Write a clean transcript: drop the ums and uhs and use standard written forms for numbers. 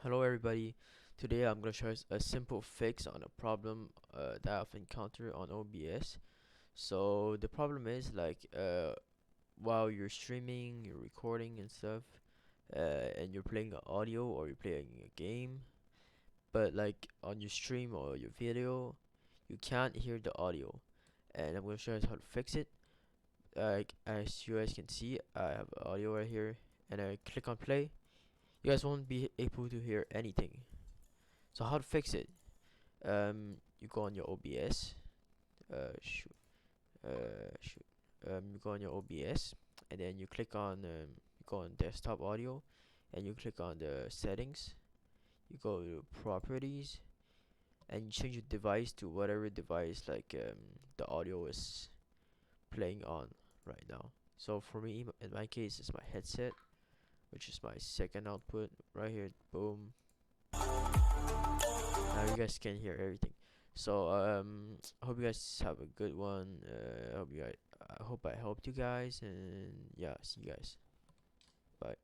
Hello everybody. Today I'm going to show us a simple fix on a problem that I've encountered on OBS. So the problem is while you're streaming, you're recording and stuff, and you're playing audio or you're playing a game, but like on your stream or your video, you can't hear the audio. And I'm going to show us how to fix it. Like as you guys can see, I have audio right here, and I click on play. You guys won't be able to hear anything. So how to fix it? You go on your OBS. Shoot. Shoot. You go on your OBS, and then you go on desktop audio, and you click on the settings. You go to properties, and you change your device to whatever device the audio is playing on right now. So for me, in my case, it's my headset, which is my second output right here. Boom. Now you guys can hear everything. So I hope you guys have a good one. I hope I helped you guys, and yeah, see you guys. Bye.